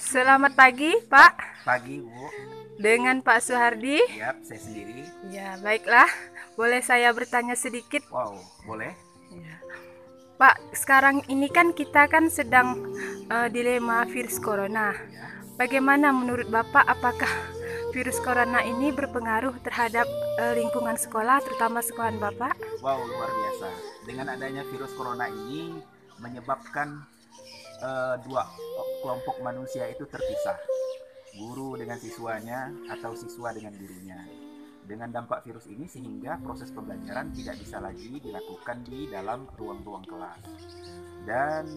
Selamat pagi, Pak. Pagi, Bu. Dengan Pak Suhardi. Yap, saya sendiri. Ya, baiklah. Boleh saya bertanya sedikit? Wow, boleh? Ya. Pak, sekarang ini kan kita kan sedang dilema virus corona. Ya. Bagaimana menurut Bapak, apakah virus corona ini berpengaruh terhadap lingkungan sekolah, terutama sekolahan Bapak? Wow, luar biasa. Dengan adanya virus corona ini menyebabkan dua kelompok manusia itu terpisah. Guru dengan siswanya atau siswa dengan gurunya. Dengan dampak virus ini sehingga proses pembelajaran tidak bisa lagi dilakukan di dalam ruang-ruang kelas. Dan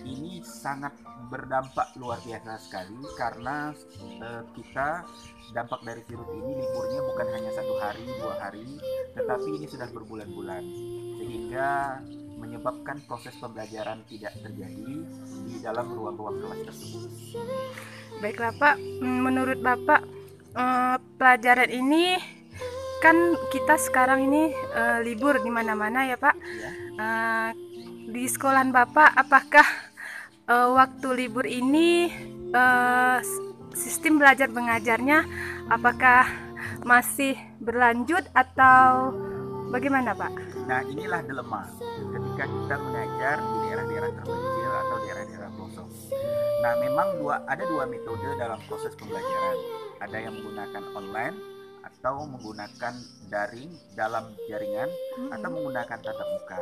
ini sangat berdampak luar biasa sekali karena kita dampak dari virus ini liburnya bukan hanya 1 hari, 2 hari, tetapi ini sudah berbulan-bulan sehingga menyebabkan proses pembelajaran tidak terjadi di dalam ruang-ruang kelas tersebut. Baiklah, Pak. Menurut Bapak, pelajaran ini kan kita sekarang ini libur di mana-mana ya, Pak. Ya. Di sekolahan Bapak, apakah waktu libur ini sistem belajar mengajarnya apakah masih berlanjut atau bagaimana, Pak? Nah, inilah dilema ketika kita mengajar di daerah-daerah terpencil atau daerah-daerah pelosok. Nah, memang ada dua metode dalam proses pembelajaran. Ada yang menggunakan online atau menggunakan daring dalam jaringan atau menggunakan tatap muka.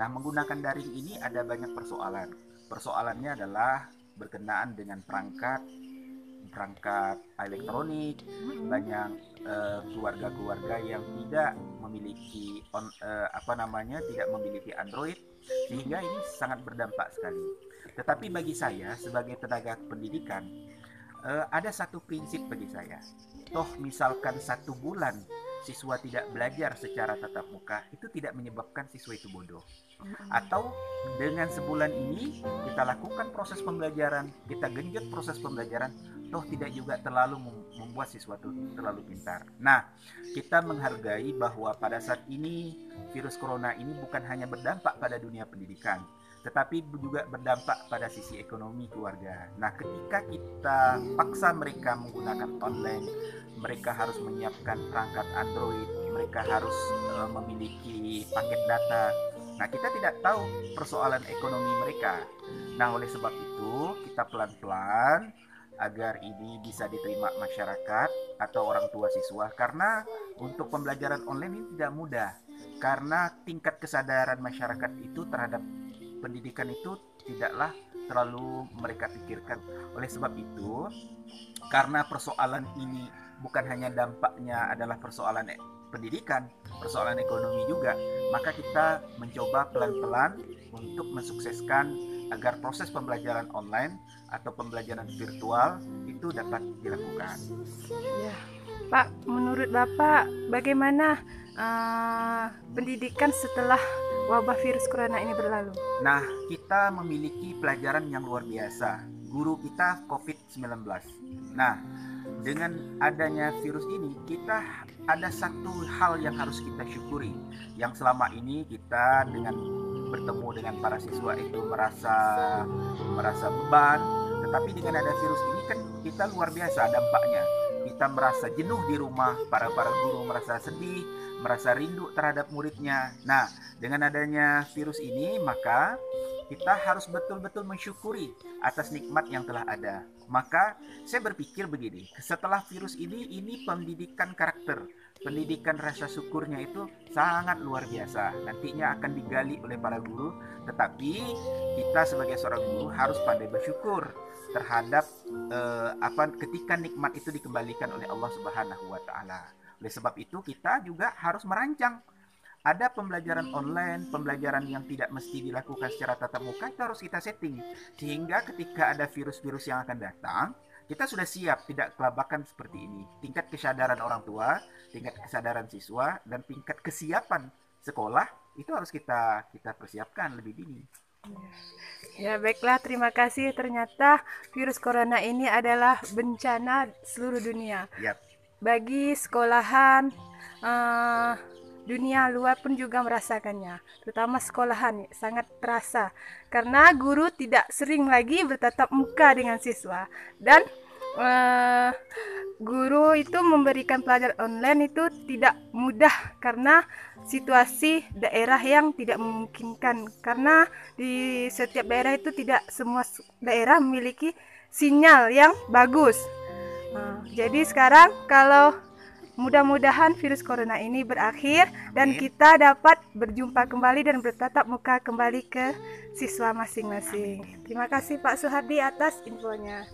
Nah, menggunakan daring ini ada banyak persoalan. Persoalannya adalah berkenaan dengan perangkat elektronik. Banyak keluarga-keluarga yang tidak memiliki tidak memiliki Android, sehingga ini sangat berdampak sekali. Tetapi bagi saya sebagai tenaga pendidikan, ada satu prinsip bagi saya. Toh misalkan 1 bulan siswa tidak belajar secara tatap muka, itu tidak menyebabkan siswa itu bodoh. Atau dengan sebulan ini kita lakukan proses pembelajaran, kita genjot proses pembelajaran, toh tidak juga terlalu membuat siswa itu terlalu pintar. Nah, kita menghargai bahwa pada saat ini virus corona ini bukan hanya berdampak pada dunia pendidikan, tetapi juga berdampak pada sisi ekonomi keluarga. Nah, ketika kita paksa mereka menggunakan online, mereka harus menyiapkan perangkat Android, mereka harus memiliki paket data. Nah, kita tidak tahu persoalan ekonomi mereka. Nah, oleh sebab itu, kita pelan-pelan agar ini bisa diterima masyarakat atau orang tua siswa. Karena untuk pembelajaran online ini tidak mudah. Karena tingkat kesadaran masyarakat itu terhadap pendidikan itu tidaklah terlalu mereka pikirkan. Oleh sebab itu, karena persoalan ini bukan hanya dampaknya adalah persoalan pendidikan, persoalan ekonomi juga, maka kita mencoba pelan-pelan untuk mensukseskan agar proses pembelajaran online atau pembelajaran virtual itu dapat dilakukan. Ya, Pak, menurut Bapak bagaimana pendidikan setelah wabah virus corona ini berlalu? Nah, kita memiliki pelajaran yang luar biasa. Guru kita COVID-19. Nah, dengan adanya virus ini, kita ada satu hal yang harus kita syukuri. Yang selama ini kita dengan bertemu dengan para siswa itu merasa beban, tetapi dengan ada virus ini kan kita luar biasa dampaknya. Kita merasa jenuh di rumah, para guru merasa sedih, merasa rindu terhadap muridnya. Nah, dengan adanya virus ini, maka kita harus betul-betul mensyukuri atas nikmat yang telah ada. Maka saya berpikir begini, setelah virus ini pendidikan karakter, pendidikan rasa syukurnya itu sangat luar biasa. Nantinya akan digali oleh para guru, tetapi kita sebagai seorang guru harus pandai bersyukur terhadap ketika nikmat itu dikembalikan oleh Allah Subhanahu wa taala. Oleh sebab itu kita juga harus merancang. Ada pembelajaran online, pembelajaran yang tidak mesti dilakukan secara tatap muka, itu harus kita setting. Sehingga ketika ada virus-virus yang akan datang, kita sudah siap, tidak kelabakan seperti ini. Tingkat kesadaran orang tua, tingkat kesadaran siswa, dan tingkat kesiapan sekolah, itu harus kita persiapkan lebih dini. Ya, baiklah, terima kasih. Ternyata virus corona ini adalah bencana seluruh dunia. Yap. Bagi sekolahan, dunia luar pun juga merasakannya, terutama sekolahan sangat terasa karena guru tidak sering lagi bertatap muka dengan siswa dan eh, guru itu memberikan pelajaran online itu tidak mudah karena situasi daerah yang tidak memungkinkan, karena di setiap daerah itu tidak semua daerah memiliki sinyal yang bagus. Jadi sekarang kalau mudah-mudahan virus corona ini berakhir dan kita dapat berjumpa kembali dan bertatap muka kembali ke siswa masing-masing. Terima kasih Pak Suhardi atas infonya.